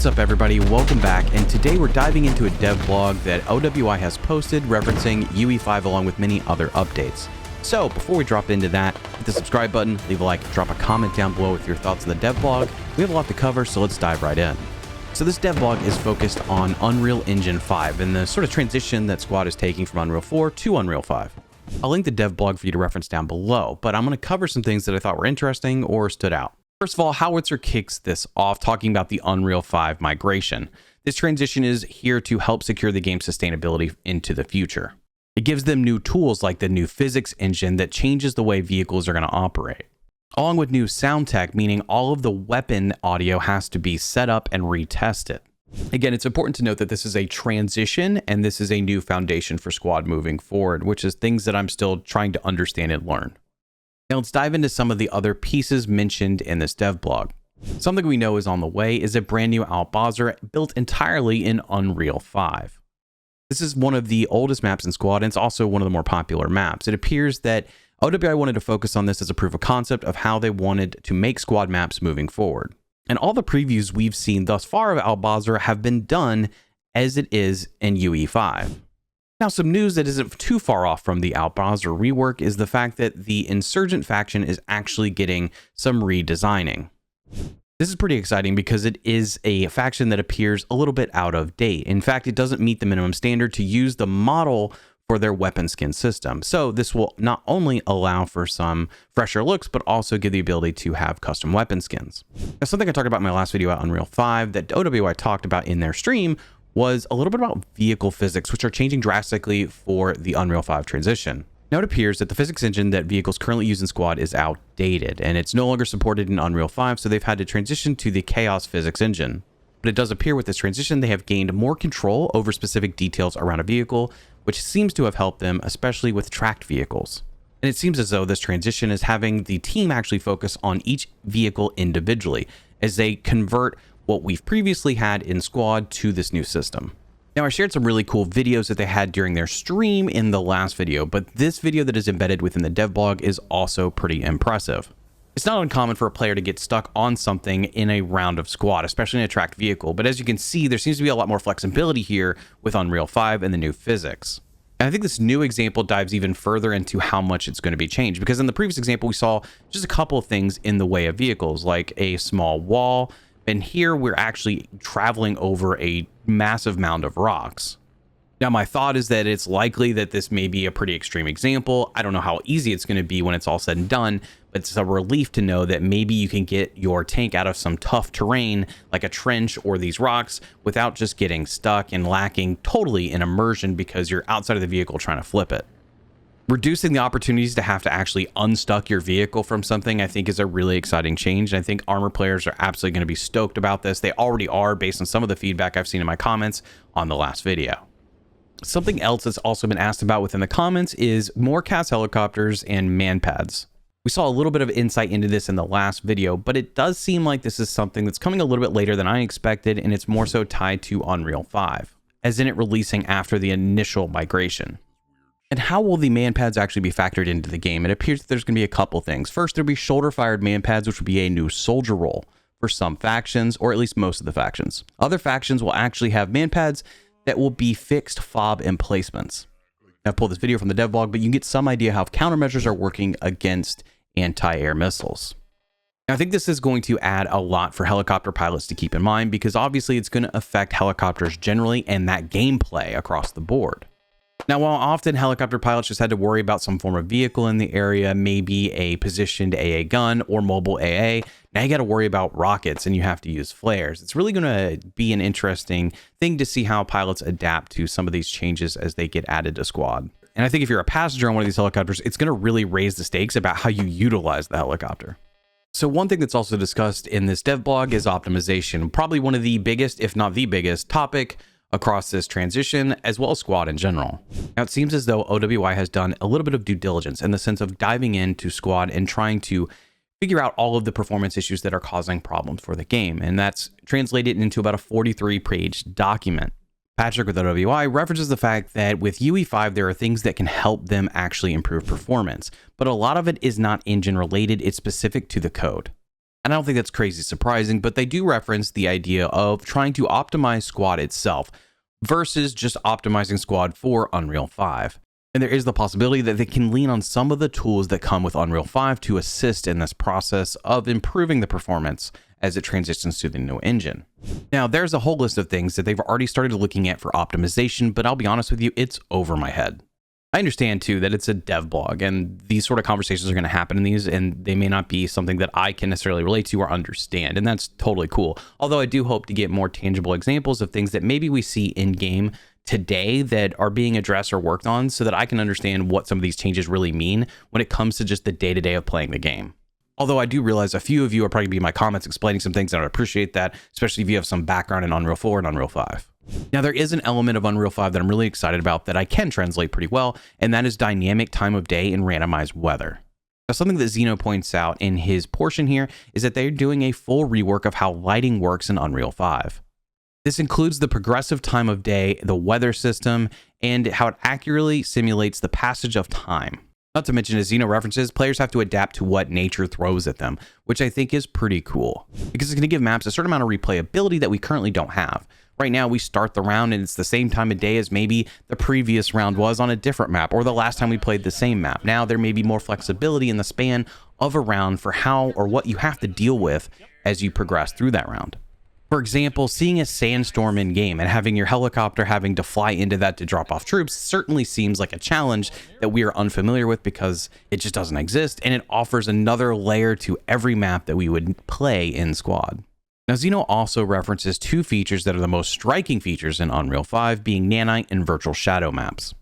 What's up everybody, welcome back, and today we're diving into a dev blog that OWI has posted referencing UE5 along with many other updates. So before we drop into that, hit the subscribe button, leave a like, drop a comment down below with your thoughts on the dev blog. We have a lot to cover, so let's dive right in. So this dev blog is focused on Unreal Engine 5 and the sort of transition that Squad is taking from Unreal 4 to Unreal 5. I'll link the dev blog for you to reference down below, but I'm going to cover some things that I thought were interesting or stood out. First of all, Howitzer kicks this off talking about the Unreal 5 migration. This transition is here to help secure the game's sustainability into the future. It gives them new tools like the new physics engine that changes the way vehicles are going to operate, along with new sound tech, meaning all of the weapon audio has to be set up and retested. Again, it's important to note that this is a transition and this is a new foundation for Squad moving forward, which is things that I'm still trying to understand and learn. Now let's dive into some of the other pieces mentioned in this dev blog. Something we know is on the way is a brand new Basrah built entirely in Unreal 5. This is one of the oldest maps in Squad, and it's also one of the more popular maps. It appears that OWI wanted to focus on this as a proof of concept of how they wanted to make Squad maps moving forward. And all the previews we've seen thus far of Basrah have been done as it is in UE5. Now, some news that isn't too far off from the Basrah rework is the fact that the Insurgent faction is actually getting some redesigning. This is pretty exciting because it is a faction that appears a little bit out of date. In fact, it doesn't meet the minimum standard to use the model for their weapon skin system. So this will not only allow for some fresher looks, but also give the ability to have custom weapon skins. Now, something I talked about in my last video about Unreal 5 that OWI talked about in their stream was a little bit about vehicle physics, which are changing drastically for the Unreal 5 transition. Now it appears that the physics engine that vehicles currently use in Squad is outdated, and it's no longer supported in Unreal 5, so they've had to transition to the CAS physics engine. But it does appear with this transition, they have gained more control over specific details around a vehicle, which seems to have helped them, especially with tracked vehicles. And it seems as though this transition is having the team actually focus on each vehicle individually as they convert what we've previously had in Squad to this new system. Now, I shared some really cool videos that they had during their stream in the last video, but this video that is embedded within the dev blog is also pretty impressive. It's not uncommon for a player to get stuck on something in a round of Squad, especially in a tracked vehicle, but as you can see, there seems to be a lot more flexibility here with Unreal 5 and the new physics. And I think this new example dives even further into how much it's going to be changed, because in the previous example, we saw just a couple of things in the way of vehicles, like a small wall, and here we're actually traveling over a massive mound of rocks. Now, my thought is that it's likely that this may be a pretty extreme example. I don't know how easy it's going to be when it's all said and done, but it's a relief to know that maybe you can get your tank out of some tough terrain like a trench or these rocks without just getting stuck and lacking totally in immersion because you're outside of the vehicle trying to flip it. Reducing the opportunities to have to actually unstuck your vehicle from something, I think, is a really exciting change. And I think armor players are absolutely going to be stoked about this. They already are based on some of the feedback I've seen in my comments on the last video. Something else that's also been asked about within the comments is more CAS helicopters and manpads. We saw a little bit of insight into this in the last video, but it does seem like this is something that's coming a little bit later than I expected, and it's more so tied to Unreal 5, as in it releasing after the initial migration. And how will the manpads actually be factored into the game? It appears that there's going to be a couple things. First, there'll be shoulder-fired manpads, which will be a new soldier role for some factions, or at least most of the factions. Other factions will actually have manpads that will be fixed fob emplacements. I've pulled this video from the dev blog, but you can get some idea how countermeasures are working against anti-air missiles. Now, I think this is going to add a lot for helicopter pilots to keep in mind, because obviously it's going to affect helicopters generally and that gameplay across the board. Now, while often helicopter pilots just had to worry about some form of vehicle in the area, maybe a positioned AA gun or mobile AA, now you got to worry about rockets and you have to use flares. It's really going to be an interesting thing to see how pilots adapt to some of these changes as they get added to Squad. And I think if you're a passenger on one of these helicopters, it's going to really raise the stakes about how you utilize the helicopter. So one thing that's also discussed in this dev blog is optimization, probably one of the biggest, if not the biggest, topic across this transition, as well as Squad in general. Now, it seems as though OWI has done a little bit of due diligence in the sense of diving into Squad and trying to figure out all of the performance issues that are causing problems for the game. And that's translated into about a 43-page document. Patrick with OWI references the fact that with UE5, there are things that can help them actually improve performance, but a lot of it is not engine related, it's specific to the code. And I don't think that's crazy surprising, but they do reference the idea of trying to optimize Squad itself versus just optimizing Squad for Unreal 5. And there is the possibility that they can lean on some of the tools that come with Unreal 5 to assist in this process of improving the performance as it transitions to the new engine. Now, there's a whole list of things that they've already started looking at for optimization, but I'll be honest with you, it's over my head. I understand too that it's a dev blog and these sort of conversations are going to happen in these, and they may not be something that I can necessarily relate to or understand, and that's totally cool. Although I do hope to get more tangible examples of things that maybe we see in game today that are being addressed or worked on so that I can understand what some of these changes really mean when it comes to just the day-to-day of playing the game. Although I do realize a few of you are probably going to be in my comments explaining some things, and I would appreciate that, especially if you have some background in Unreal 4 and Unreal 5. Now, there is an element of Unreal 5 that I'm really excited about that I can translate pretty well, and that is dynamic time of day and randomized weather. Now, something that Zeno points out in his portion here is that they're doing a full rework of how lighting works in Unreal 5. This includes the progressive time of day, the weather system, and how it accurately simulates the passage of time. Not to mention, as Zeno references, players have to adapt to what nature throws at them, which I think is pretty cool, because it's going to give maps a certain amount of replayability that we currently don't have. Right now, we start the round and it's the same time of day as maybe the previous round was on a different map, or the last time we played the same map. Now, there may be more flexibility in the span of a round for how or what you have to deal with as you progress through that round. For example, seeing a sandstorm in game and having your helicopter having to fly into that to drop off troops certainly seems like a challenge that we are unfamiliar with because it just doesn't exist, and it offers another layer to every map that we would play in Squad. Now, Zeno also references two features that are the most striking features in Unreal 5, being Nanite and virtual shadow maps.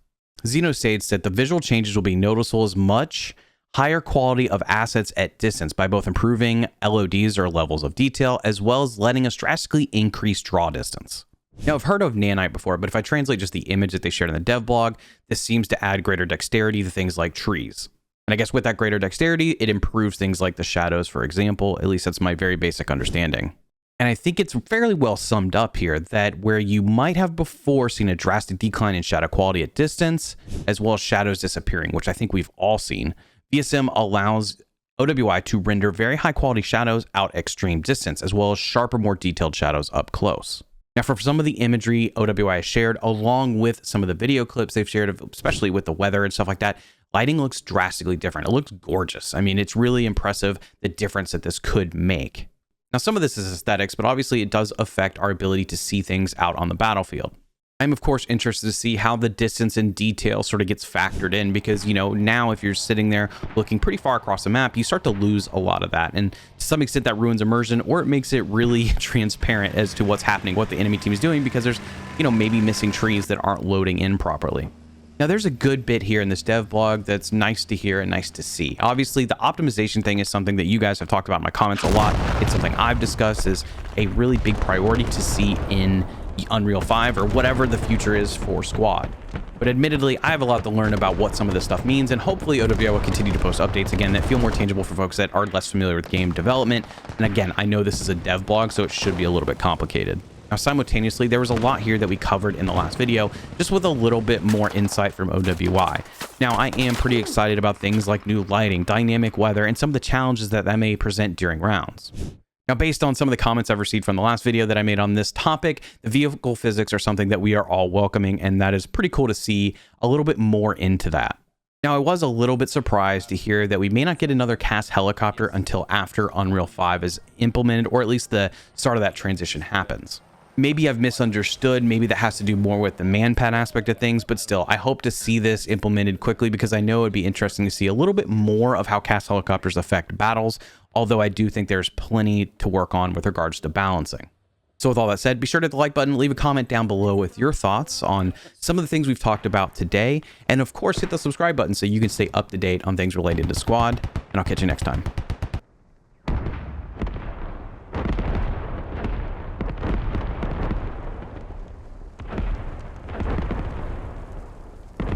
Zeno states that the visual changes will be noticeable as much higher quality of assets at distance by both improving LODs or levels of detail, as well as letting us drastically increase draw distance. Now, I've heard of Nanite before, but if I translate just the image that they shared in the dev blog, this seems to add greater dexterity to things like trees. And I guess with that greater dexterity, it improves things like the shadows, for example. At least that's my very basic understanding. And I think it's fairly well summed up here that where you might have before seen a drastic decline in shadow quality at distance, as well as shadows disappearing, which I think we've all seen, VSM allows OWI to render very high quality shadows out extreme distance, as well as sharper, more detailed shadows up close. Now, for some of the imagery OWI has shared, along with some of the video clips they've shared, especially with the weather and stuff like that, lighting looks drastically different. It looks gorgeous. I mean, it's really impressive the difference that this could make. Now, some of this is aesthetics, but obviously it does affect our ability to see things out on the battlefield. I'm, of course, interested to see how the distance and detail sort of gets factored in because, you know, now if you're sitting there looking pretty far across the map, you start to lose a lot of that. And to some extent, that ruins immersion, or it makes it really transparent as to what's happening, what the enemy team is doing, because there's, you know, maybe missing trees that aren't loading in properly. Now, there's a good bit here in this dev blog that's nice to hear and nice to see. Obviously, the optimization thing is something that you guys have talked about in my comments a lot. It's something I've discussed as a really big priority to see in Unreal 5 or whatever the future is for Squad. But admittedly, I have a lot to learn about what some of this stuff means, and hopefully OWI will continue to post updates again that feel more tangible for folks that are less familiar with game development. And again, I know this is a dev blog, so it should be a little bit complicated. Now, simultaneously, there was a lot here that we covered in the last video, just with a little bit more insight from OWI. Now, I am pretty excited about things like new lighting, dynamic weather, and some of the challenges that may present during rounds. Now, based on some of the comments I've received from the last video that I made on this topic, the vehicle physics are something that we are all welcoming, and that is pretty cool to see a little bit more into that. Now, I was a little bit surprised to hear that we may not get another CAS helicopter until after Unreal 5 is implemented, or at least the start of that transition happens. Maybe I've misunderstood. Maybe that has to do more with the manpad aspect of things, but still, I hope to see this implemented quickly because I know it'd be interesting to see a little bit more of how CAS helicopters affect battles, although I do think there's plenty to work on with regards to balancing. So with all that said, be sure to hit the like button, leave a comment down below with your thoughts on some of the things we've talked about today, and of course, hit the subscribe button so you can stay up to date on things related to Squad, and I'll catch you next time.